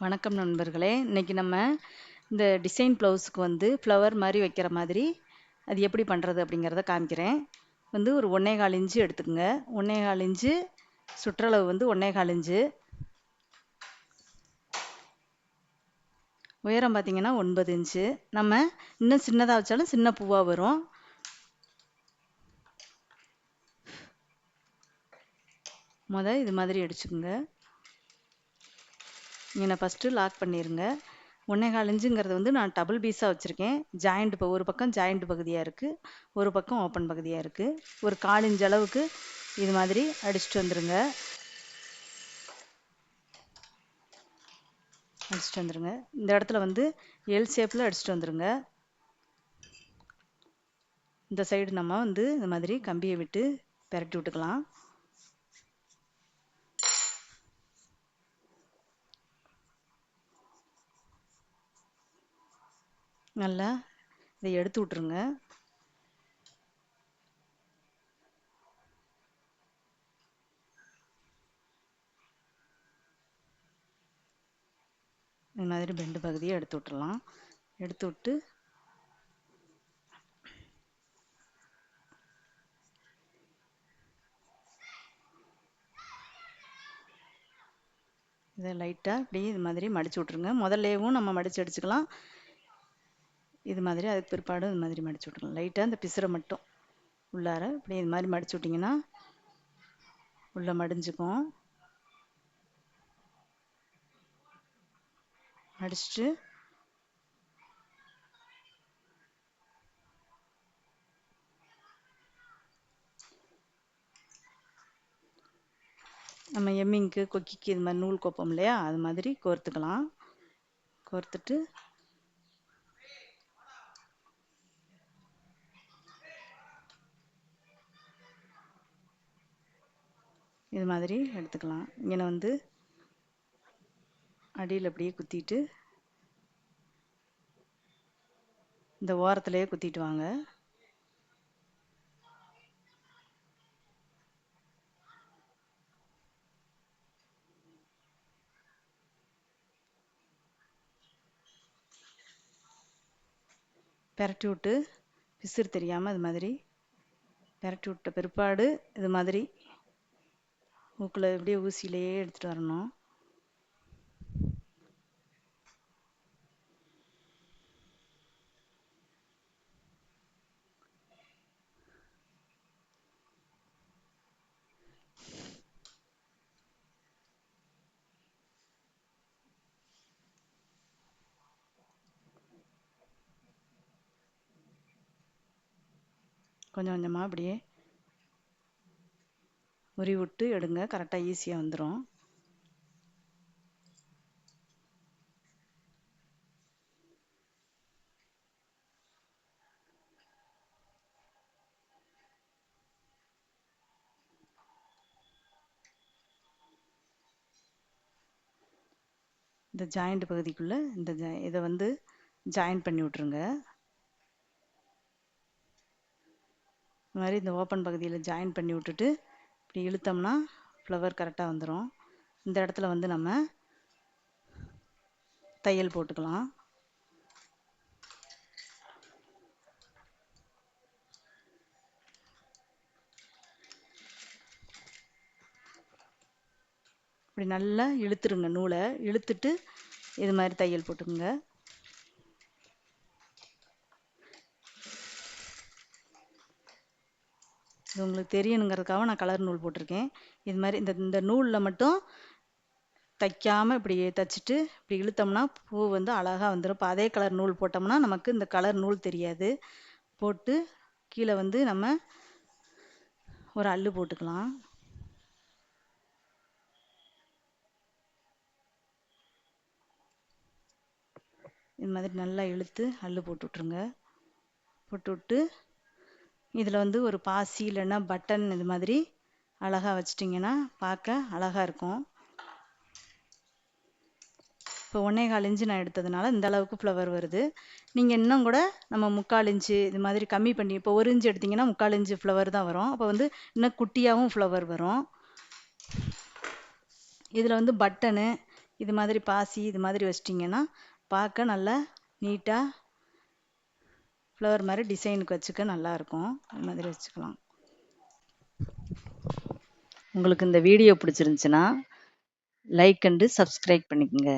வணக்கம் நண்பர்களே. இன்னைக்கு நம்ம இந்த டிசைன் ப்ளவுஸ்க்கு வந்து ஃப்ளவர் மாதிரி வைக்கிற மாதிரி அது எப்படி பண்ணுறது அப்படிங்கிறத காமிக்கிறேன். ஒரு 1.25 இன்ச்சு எடுத்துக்கோங்க. 1.25 இன்ச்சு சுற்றளவு 1.25 இன்ச்சு, உயரம் பார்த்தீங்கன்னா 9 இன்ச்சு. நம்ம இன்னும் சின்னதாக வச்சாலும் சின்ன பூவாக வரும். இது மாதிரி அடிச்சுக்கோங்க. இங்கே ஃபஸ்ட்டு லாக் பண்ணிடுங்க. 1.25 இன்ச்சுங்கிறது நான் டபுள் பீஸாக வச்சுருக்கேன். ஜாயிண்ட் இப்போ ஒரு பக்கம் ஜாயிண்ட் பகுதியாக இருக்குது, ஒரு பக்கம் ஓப்பன் பகுதியாக இருக்குது. ஒரு 1/4 இன்ச் அளவுக்கு இது மாதிரி அடிச்சுட்டு வந்துடுங்க. இந்த இடத்துல எல் ஷேப்பில் அடிச்சுட்டு வந்துடுங்க. இந்த சைடு நம்ம இது மாதிரி கம்பியை விட்டு பெரட்டி விட்டுக்கலாம். நல்லா இதை எடுத்து விட்டுருங்க. இந்த மாதிரி பெண்டு பகுதியை எடுத்து விட்டுறலாம். எடுத்து விட்டு இதை லைட்டாக இப்படி இது மாதிரி மடிச்சு விட்ருங்க. முதல்லேயும் நம்ம மடித்து அடிச்சுக்கலாம். இது மாதிரி அதுக்கு பிற்பாடு இது மாதிரி மடிச்சு விட்ருக்கலாம். லைட்டாக இந்த பிசுரை மட்டும் உள்ளார இப்படி இது மாதிரி மடிச்சு விட்டிங்கன்னா உள்ளே மடிஞ்சுக்கும். மடிச்சுட்டு நம்ம எம்மிங்க்கு கொக்கிக்கு இது மாதிரி நூல் கோப்போம் இல்லையா, அது மாதிரி கோர்த்துக்கலாம். கோர்த்துட்டு இது மாதிரி எடுத்துக்கலாம். இங்கே அடியில் அப்படியே குத்திட்டு இந்த ஓரத்துலேயே குத்திட்டு வாங்க. பெரட்டி விட்டு பிசுறு தெரியாமல் இது மாதிரி பெரட்டி விட்ட பிற்பாடு இது மாதிரி ஊக்கில் இப்படியே ஊசியிலேயே எடுத்துகிட்டு வரணும். கொஞ்சம் கொஞ்சமாக அப்படியே உரி விட்டு எடுங்க. கரெக்டாக ஈஸியாக வந்துடும். இந்த ஜாயிண்ட் பகுதிக்குள்ளே இதை ஜாயின் பண்ணி விட்ருங்க. இந்த மாதிரி இந்த ஓப்பன் பகுதியில் ஜாயின் பண்ணி விட்டுட்டு இப்படி இழுத்தோம்னா ஃப்ளவர் கரெக்டாக வந்துடும். இந்த இடத்துல நம்ம தையல் போட்டுக்கலாம். இப்படி நல்லா இழுத்துருங்க. நூலை இழுத்துட்டு இது மாதிரி தையல் போட்டுக்குங்க. இது உங்களுக்கு தெரியணுங்கிறதுக்காக நான் கலர் நூல் போட்டிருக்கேன். இது மாதிரி இந்த நூலில் மட்டும் தைக்காமல் இப்படி தைச்சிட்டு இப்படி இழுத்தோம்னா பூ அழகாக வந்துடும். இப்போ அதே கலர் நூல் போட்டோம்னா நமக்கு இந்த கலர் நூல் தெரியாது. போட்டு கீழே நம்ம ஒரு அல்லு போட்டுக்கலாம். இது மாதிரி நல்லா இழுத்து அல்லு போட்டு விட்ருங்க. போட்டு விட்டு இதில் ஒரு பாசி இல்லைன்னா பட்டன் இது மாதிரி அழகாக வச்சிட்டிங்கன்னா பார்க்க அழகாக இருக்கும். இப்போ 1.25 இன்ச்சு நான் எடுத்ததுனால இந்த அளவுக்கு ஃப்ளவர் வருது. நீங்கள் இன்னும் கூட நம்ம 3/4 இன்ச்சு இது மாதிரி கம்மி பண்ணி, இப்போ 1 இன்ச்சு எடுத்திங்கன்னா 3/4 இன்ச்சு ஃப்ளவர் தான் வரும். அப்போ இன்னும் குட்டியாகவும் ஃப்ளவர் வரும். இதில் பட்டனு இது மாதிரி பாசி இது மாதிரி வச்சிட்டிங்கன்னா பார்க்க நல்லா நீட்டாக ஃப்ளவர் மாதிரி டிசைனுக்கு வச்சுக்க நல்லாயிருக்கும். அது மாதிரி வச்சுக்கலாம். உங்களுக்கு இந்த வீடியோ பிடிச்சிருந்துச்சுன்னா லைக் அண்டு சப்ஸ்கிரைப் பண்ணிக்கோங்க.